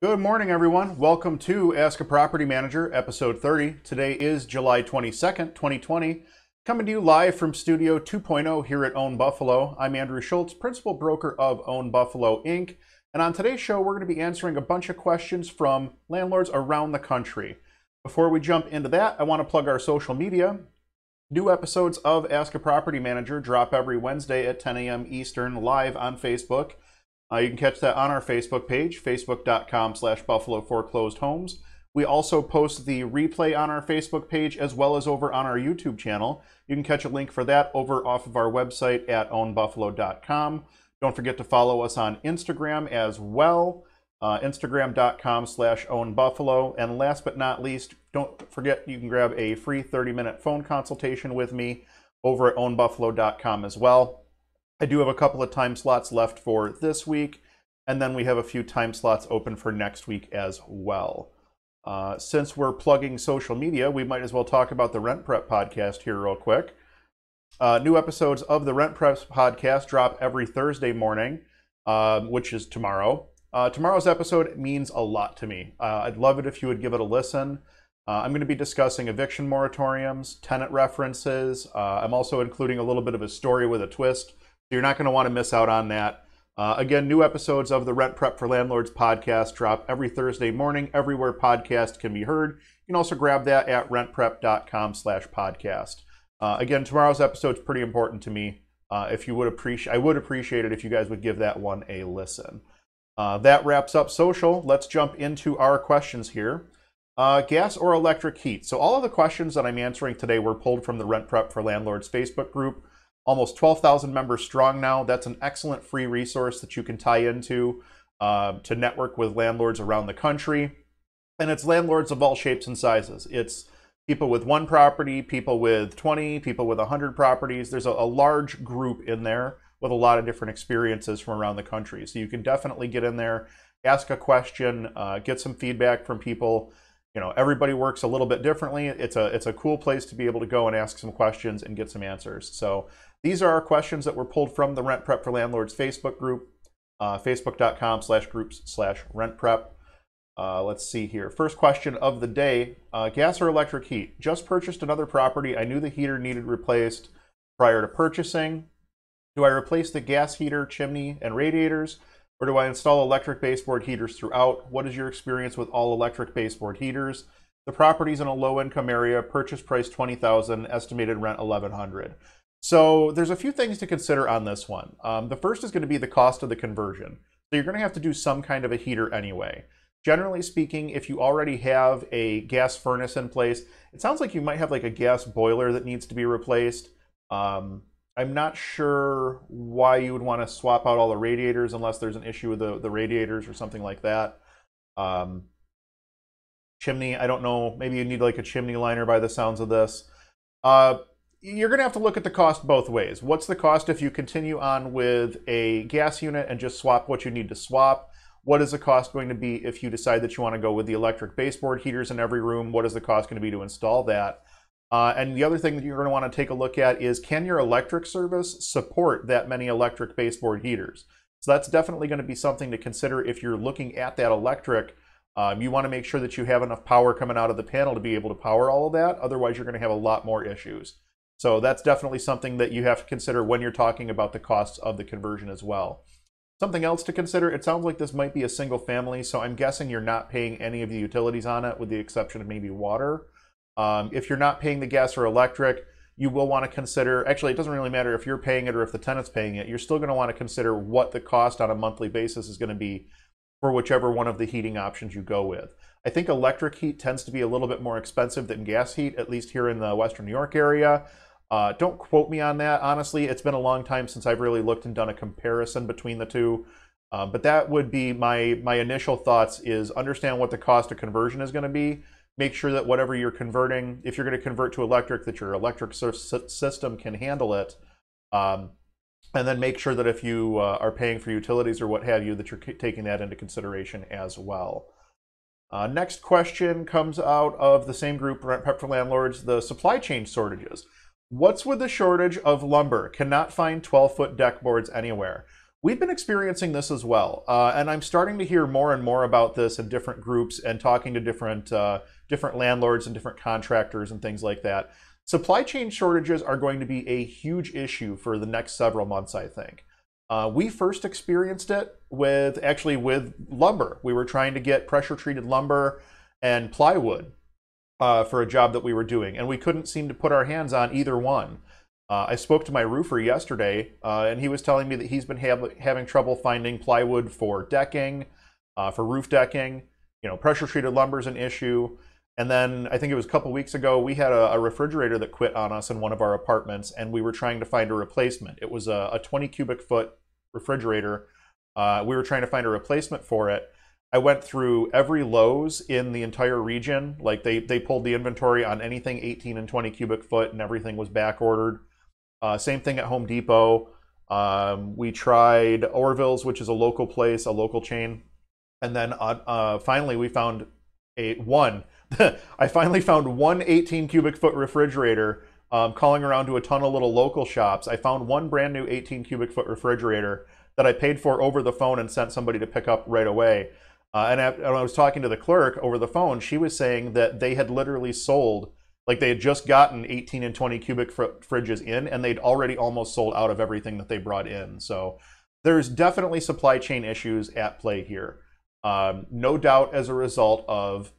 Good morning, everyone. Welcome to Ask a Property Manager, episode 30. Today is July 22nd, 2020. Coming to you live from Studio 2.0 here at Own Buffalo. I'm Andrew Schultz, principal broker of Own Buffalo, Inc. And on today's show, we're going to be answering a bunch of questions from landlords around the country. Before we jump into that, I want to plug our social media. New episodes of Ask a Property Manager drop every Wednesday at 10 a.m. Eastern live on Facebook. You can catch that on our Facebook page, facebook.com/Buffalo Foreclosed Homes. We also post the replay on our Facebook page as well as over on our YouTube channel. You can catch a link for that over off of our website at ownbuffalo.com. Don't forget to follow us on Instagram as well, instagram.com/ownbuffalo. And last but not least, don't forget you can grab a free 30-minute phone consultation with me over at ownbuffalo.com as well. I do have a couple of time slots left for this week, and then we have a few time slots open for next week as well. Since we're plugging social media, we might as well talk about the Rent Prep podcast here real quick. New episodes of the Rent Prep podcast drop every Thursday morning, which is tomorrow. Tomorrow's episode means a lot to me. I'd love it if you would give it a listen. I'm going to be discussing eviction moratoriums, tenant references. I'm also including a little bit of a story with a twist. So you're not going to want to miss out on that. Again, new episodes of the Rent Prep for Landlords podcast drop every Thursday morning, everywhere podcast can be heard. You can also grab that at rentprep.com/podcast. Again, tomorrow's episode is pretty important to me. If you would appreciate, I would appreciate it if you guys would give that one a listen. That wraps up social. Let's jump into our questions here. Gas or electric heat? So all of the questions that I'm answering today were pulled from the Rent Prep for Landlords Facebook group. Almost 12,000 members strong now. That's an excellent free resource that you can tie into to network with landlords around the country. And it's landlords of all shapes and sizes. It's people with one property, people with 20, people with 100 properties. There's a large group in there with a lot of different experiences from around the country. So you can definitely get in there, ask a question, get some feedback from people. You know, everybody works a little bit differently. It's a cool place to be able to go and ask some questions and get some answers. So these are our questions that were pulled from the Rent Prep for Landlords Facebook group, facebook.com/groups/rentprep. Let's see here. First question of the day, gas or electric heat? Just purchased another property. I knew the heater needed replaced prior to purchasing. Do I replace the gas heater, chimney, and radiators? Or do I install electric baseboard heaters throughout? What is your experience with all electric baseboard heaters? The property's in a low-income area, purchase price $20,000, estimated rent $1,100. So there's a few things to consider on this one. The first is going to be the cost of the conversion. So you're going to have to do some kind of a heater anyway. Generally speaking, if you already have a gas furnace in place, it sounds like you might have like a gas boiler that needs to be replaced. I'm not sure why you would want to swap out all the radiators unless there's an issue with the radiators or something like that. Chimney, I don't know. Maybe you need like a chimney liner by the sounds of this. You're going to have to look at the cost both ways. What's the cost if you continue on with a gas unit and just swap what you need to swap? What is the cost going to be if you decide that you want to go with the electric baseboard heaters in every room? What is the cost going to be to install that? And the other thing that you're going to want to take a look at is, can your electric service support that many electric baseboard heaters? So that's definitely going to be something to consider if you're looking at that electric. You want to make sure that you have enough power coming out of the panel to be able to power all of that. Otherwise, you're going to have a lot more issues. So that's definitely something that you have to consider when you're talking about the costs of the conversion as well. Something else to consider, it sounds like this might be a single family, so I'm guessing you're not paying any of the utilities on it with the exception of maybe water. If you're not paying the gas or electric, you will want to consider, actually it doesn't really matter if you're paying it or if the tenant's paying it, you're still going to want to consider what the cost on a monthly basis is going to be for whichever one of the heating options you go with. I think electric heat tends to be a little bit more expensive than gas heat, at least here in the Western New York area. Don't quote me on that. Honestly, it's been a long time since I've really looked and done a comparison between the two. But that would be my initial thoughts is understand what the cost of conversion is going to be. Make sure that whatever you're converting, if you're going to convert to electric, that your electric system can handle it. And then make sure that if you are paying for utilities or what have you, that you're taking that into consideration as well. Next question comes out of the same group, Rent Prep for Landlords, the supply chain shortages. What's with the shortage of lumber? Cannot find 12-foot deck boards anywhere. We've been experiencing this as well, and I'm starting to hear more and more about this in different groups and talking to different landlords and different contractors and things like that. Supply chain shortages are going to be a huge issue for the next several months, I think. We first experienced it with lumber. We were trying to get pressure-treated lumber and plywood for a job that we were doing, and we couldn't seem to put our hands on either one. I spoke to my roofer yesterday, and he was telling me that he's been having trouble finding plywood for decking, for roof decking. Pressure-treated lumber is an issue. And then I think it was a couple weeks ago, we had a refrigerator that quit on us in one of our apartments, and we were trying to find a replacement. It was a 20 cubic foot refrigerator. We were trying to find a replacement for it. I went through every Lowe's in the entire region. Like they pulled the inventory on anything 18 and 20 cubic foot, and everything was back ordered. Same thing at Home Depot. We tried Orville's, which is a local place, a local chain. And then finally we found I finally found one 18 cubic foot refrigerator, calling around to a ton of little local shops. I found one brand new 18 cubic foot refrigerator that I paid for over the phone and sent somebody to pick up right away. And I was talking to the clerk over the phone. She was saying that they had literally sold, like they had just gotten 18 and 20 cubic foot fridges in, and they'd already almost sold out of everything that they brought in. So there's definitely supply chain issues at play here. No doubt as a result of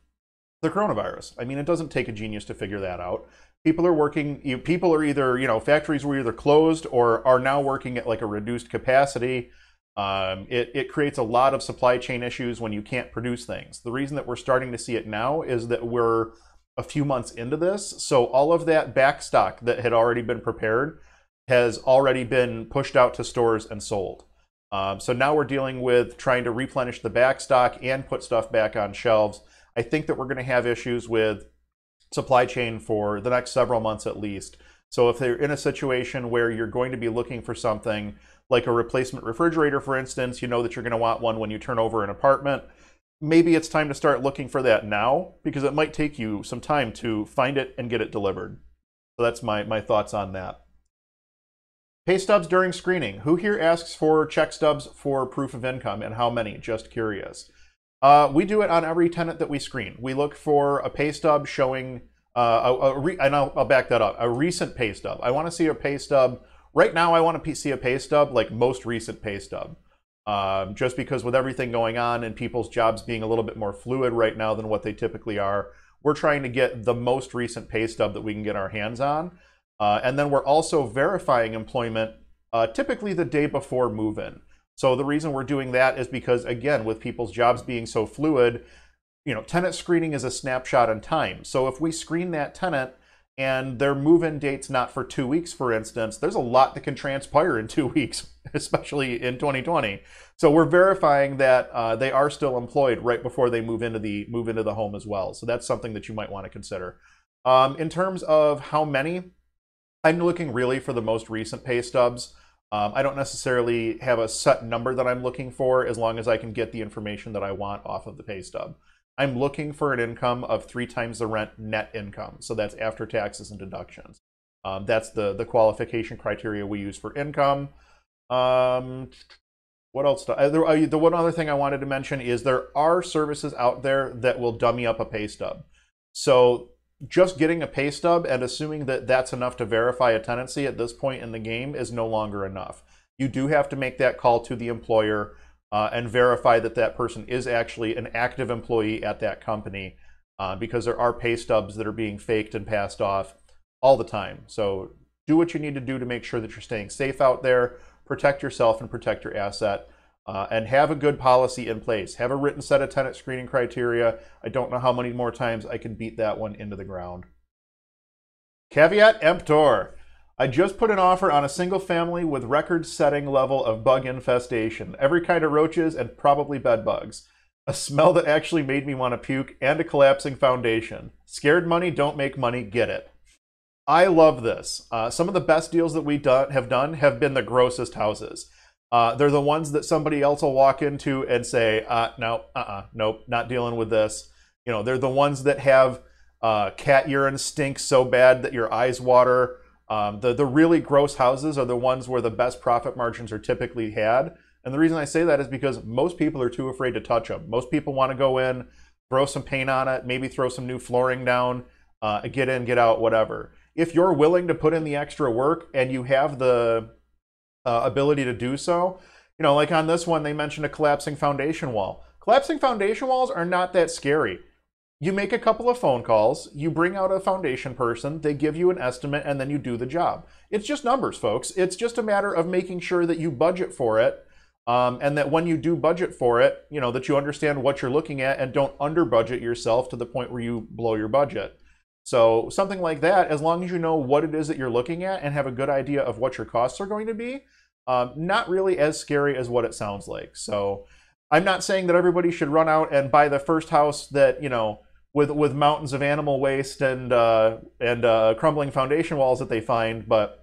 the coronavirus. I mean, it doesn't take a genius to figure that out. People are either, factories were either closed or are now working at like a reduced capacity. It creates a lot of supply chain issues when you can't produce things. The reason that we're starting to see it now is that we're a few months into this. So all of that back stock that had already been prepared has already been pushed out to stores and sold. So now we're dealing with trying to replenish the back stock and put stuff back on shelves. I think that we're going to have issues with supply chain for the next several months at least. So if they're in a situation where you're going to be looking for something like a replacement refrigerator, for instance, you know that you're going to want one when you turn over an apartment. Maybe it's time to start looking for that now, because it might take you some time to find it and get it delivered. So that's my thoughts on that. Pay stubs during screening. Who here asks for check stubs for proof of income, and how many? Just curious. We do it on every tenant that we screen. We look for a pay stub showing, and I'll back that up, a recent pay stub. I want to see a pay stub. Right now, I want to see a pay stub like most recent pay stub. Just because with everything going on and people's jobs being a little bit more fluid right now than what they typically are, we're trying to get the most recent pay stub that we can get our hands on. And then we're also verifying employment typically the day before move-in. So the reason we're doing that is because, again, with people's jobs being so fluid, tenant screening is a snapshot in time. So if we screen that tenant and their move-in date's not for 2 weeks, for instance, there's a lot that can transpire in 2 weeks, especially in 2020. So we're verifying that they are still employed right before they move into the home as well. So that's something that you might want to consider. In terms of how many, I'm looking really for the most recent pay stubs. I don't necessarily have a set number that I'm looking for, as long as I can get the information that I want off of the pay stub. I'm looking for an income of 3 times the rent net income. So that's after taxes and deductions. That's the qualification criteria we use for income. What else? The one other thing I wanted to mention is there are services out there that will dummy up a pay stub. So just getting a pay stub and assuming that that's enough to verify a tenancy at this point in the game is no longer enough. You do have to make that call to the employer and verify that that person is actually an active employee at that company, because there are pay stubs that are being faked and passed off all the time. So do what you need to do to make sure that you're staying safe out there, protect yourself and protect your asset, and have a good policy in place. Have a written set of tenant screening criteria. I don't know how many more times I can beat that one into the ground. Caveat emptor. I just put an offer on a single family with record-setting level of bug infestation. Every kind of roaches and probably bed bugs. A smell that actually made me want to puke, and a collapsing foundation. Scared money don't make money, get it. I love this. Some of the best deals that we have done have been the grossest houses. They're the ones that somebody else will walk into and say, no, nope, not dealing with this. They're the ones that have cat urine stink so bad that your eyes water. The really gross houses are the ones where the best profit margins are typically had. And the reason I say that is because most people are too afraid to touch them. Most people want to go in, throw some paint on it, maybe throw some new flooring down, get in, get out, whatever. If you're willing to put in the extra work and you have the ability to do so, you know, like on this one, they mentioned a collapsing foundation wall. Collapsing foundation walls are not that scary. You make a couple of phone calls, you bring out a foundation person, they give you an estimate, and then you do the job. It's just numbers, folks. It's just a matter of making sure that you budget for it, and that when you do budget for it, you know, that you understand what you're looking at and don't under budget yourself to the point where you blow your budget. So something like that, as long as you know what it is that you're looking at and have a good idea of what your costs are going to be, not really as scary as what it sounds like. So I'm not saying that everybody should run out and buy the first house that, you know, with mountains of animal waste and crumbling foundation walls that they find, but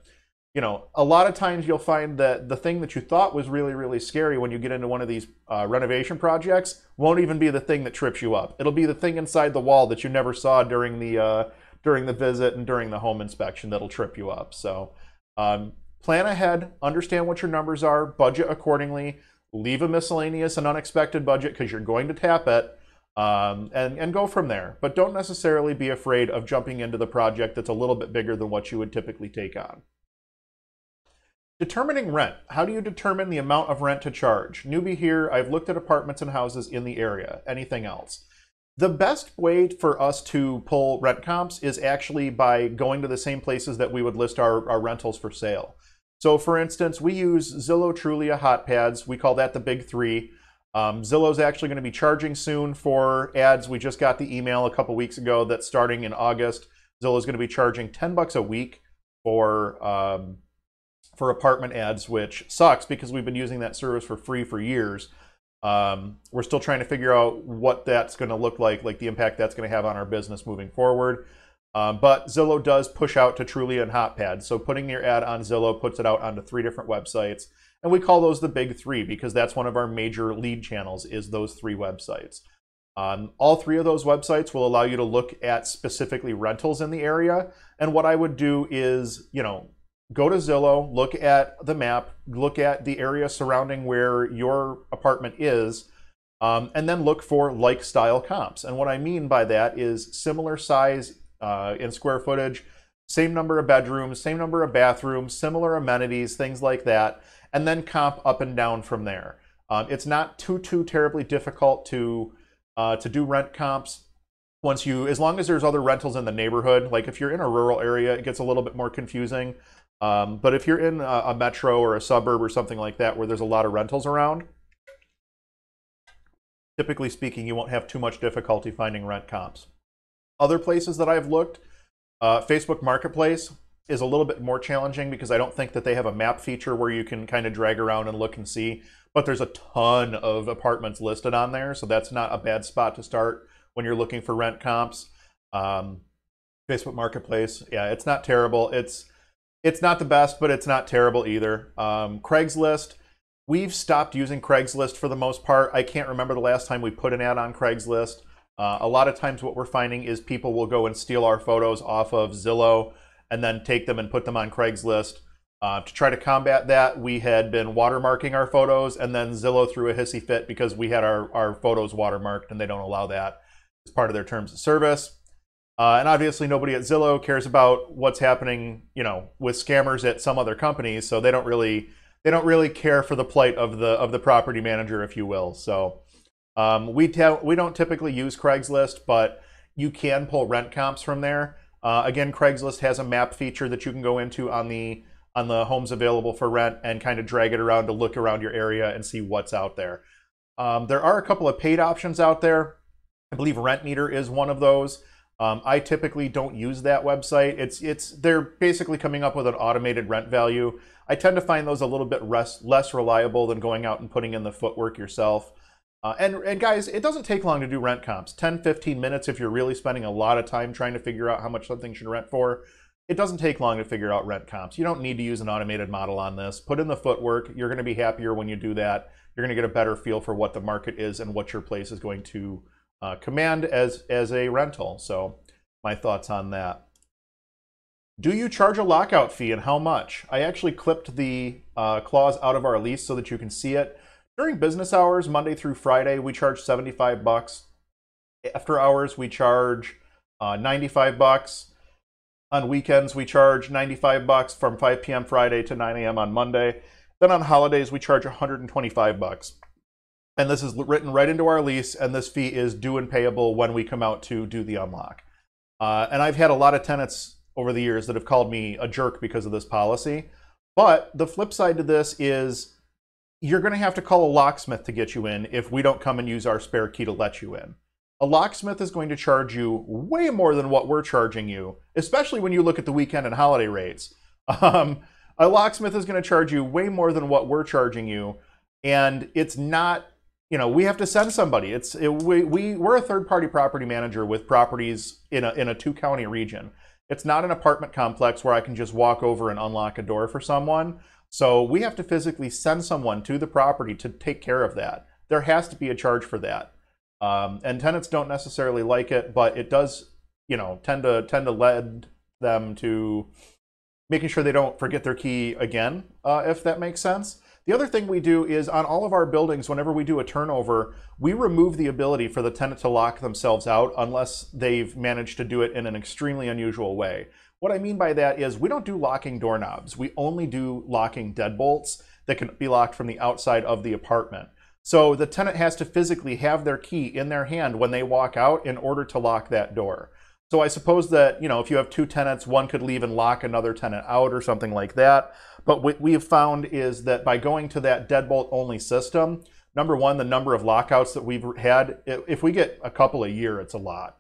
you know, a lot of times you'll find that the thing that you thought was really, really scary when you get into one of these renovation projects won't even be the thing that trips you up. It'll be the thing inside the wall that you never saw during the visit and during the home inspection that'll trip you up. So plan ahead, understand what your numbers are, budget accordingly, leave a miscellaneous and unexpected budget because you're going to tap it. And go from there. But don't necessarily be afraid of jumping into the project that's a little bit bigger than what you would typically take on. Determining rent. How do you determine the amount of rent to charge? Newbie here, I've looked at apartments and houses in the area. Anything else? The best way for us to pull rent comps is actually by going to the same places that we would list our rentals for sale. So for instance, we use Zillow, Trulia, HotPads. We call that the big three. Zillow's actually going to be charging soon for ads. We just got the email a couple weeks ago that starting in August, Zillow's going to be charging $10 a week for apartment ads, which sucks because we've been using that service for free for years. We're still trying to figure out what that's going to look like the impact that's going to have on our business moving forward. But Zillow does push out to Trulia and HotPads. So putting your ad on Zillow puts it out onto 3 different websites. And we call those the big 3 because that's one of our major lead channels is those 3 websites. All 3 of those websites will allow you to look at specifically rentals in the area. And what I would do is, you know, go to Zillow, look at the map, look at the area surrounding where your apartment is, and then look for like style comps. And what I mean by that is similar size in square footage, same number of bedrooms, same number of bathrooms, similar amenities, things like that, and then comp up and down from there. It's not too terribly difficult to do rent comps as long as there's other rentals in the neighborhood. Like if you're in a rural area, it gets a little bit more confusing. But if you're in a metro or a suburb or something like that where there's a lot of rentals around, typically speaking, you won't have too much difficulty finding rent comps. Other places that I've looked, Facebook Marketplace is a little bit more challenging because I don't think that they have a map feature where you can kind of drag around and look and see, but there's a ton of apartments listed on there, so that's not a bad spot to start when you're looking for rent comps. Facebook Marketplace, yeah, it's not terrible. It's not the best, but it's not terrible either. Craigslist, we've stopped using Craigslist for the most part. I can't remember the last time we put an ad on Craigslist. A lot of times what we're finding is people will go and steal our photos off of Zillow and then take them and put them on Craigslist. To try to combat that, we had been watermarking our photos, and then Zillow threw a hissy fit because we had our photos watermarked, and they don't allow that as part of their terms of service. And obviously nobody at Zillow cares about what's happening, you know, with scammers at some other companies, so they don't really care for the plight of the property manager, if you will. So we don't typically use Craigslist, but you can pull rent comps from there. Again, Craigslist has a map feature that you can go into on the homes available for rent and kind of drag it around to look around your area and see what's out there. There are a couple of paid options out there. I believe Rent Meter is one of those. I typically don't use that website. They're basically coming up with an automated rent value. I tend to find those a little bit less reliable than going out and putting in the footwork yourself. And guys, it doesn't take long to do rent comps. 10-15 minutes if you're really spending a lot of time trying to figure out how much something should rent for. It doesn't take long to figure out rent comps. You don't need to use an automated model on this. Put in the footwork. You're going to be happier when you do that. You're going to get a better feel for what the market is and what your place is going to command as a rental. So my thoughts on that. Do you charge a lockout fee and how much? I actually clipped the clause out of our lease so that you can see it. During business hours, Monday through Friday, we charge $75. After hours, we charge $95. On weekends, we charge $95 from 5 p.m. Friday to 9 a.m. on Monday. Then on holidays, we charge $125. And this is written right into our lease, and this fee is due and payable when we come out to do the unlock. And I've had a lot of tenants over the years that have called me a jerk because of this policy. But the flip side to this is you're going to have to call a locksmith to get you in if we don't come and use our spare key to let you in. A locksmith is going to charge you way more than what we're charging you, especially when you look at the weekend and holiday rates. A locksmith is going to charge you way more than what we're charging you, and it's not, you know, we have to send somebody. We're a third-party property manager with properties in a two-county region. It's not an apartment complex where I can just walk over and unlock a door for someone. So we have to physically send someone to the property to take care of that. There has to be a charge for that. And tenants don't necessarily like it, but it does, you know, tend to lead them to making sure they don't forget their key again, if that makes sense. The other thing we do is on all of our buildings, whenever we do a turnover, we remove the ability for the tenant to lock themselves out unless they've managed to do it in an extremely unusual way. What I mean by that is we don't do locking doorknobs. We only do locking deadbolts that can be locked from the outside of the apartment. So the tenant has to physically have their key in their hand when they walk out in order to lock that door. So I suppose that, you know, if you have two tenants, one could leave and lock another tenant out or something like that. But what we have found is that by going to that deadbolt only system, number one, the number of lockouts that we've had, if we get a couple a year, it's a lot.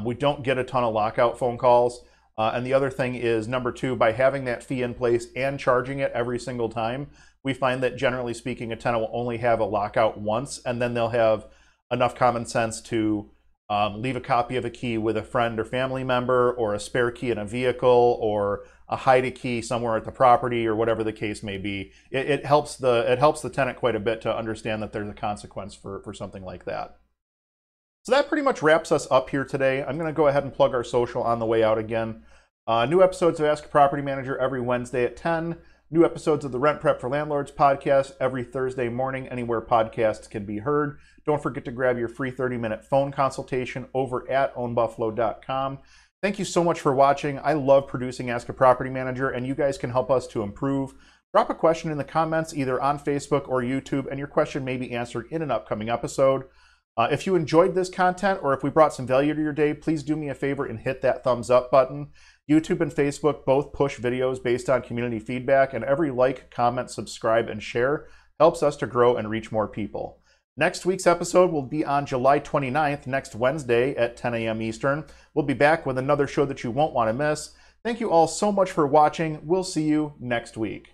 We don't get a ton of lockout phone calls. And the other thing is, number two, by having that fee in place and charging it every single time, we find that generally speaking, a tenant will only have a lockout once, and then they'll have enough common sense to leave a copy of a key with a friend or family member, or a spare key in a vehicle, or hide a key somewhere at the property, or whatever the case may be. It helps the tenant quite a bit to understand that there's a consequence for something like that. So that pretty much wraps us up here today. I'm going to go ahead and plug our social on the way out again. New episodes of Ask a Property Manager every Wednesday at 10. New episodes of the Rent Prep for Landlords podcast every Thursday morning, anywhere podcasts can be heard. Don't forget to grab your free 30-minute phone consultation over at ownbuffalo.com. Thank you so much for watching. I love producing Ask a Property Manager, and you guys can help us to improve. Drop a question in the comments either on Facebook or YouTube, and your question may be answered in an upcoming episode. If you enjoyed this content, or if we brought some value to your day, please do me a favor and hit that thumbs up button. YouTube and Facebook both push videos based on community feedback, and every like, comment, subscribe, and share helps us to grow and reach more people. Next week's episode will be on July 29th, next Wednesday at 10 a.m. Eastern. We'll be back with another show that you won't want to miss. Thank you all so much for watching. We'll see you next week.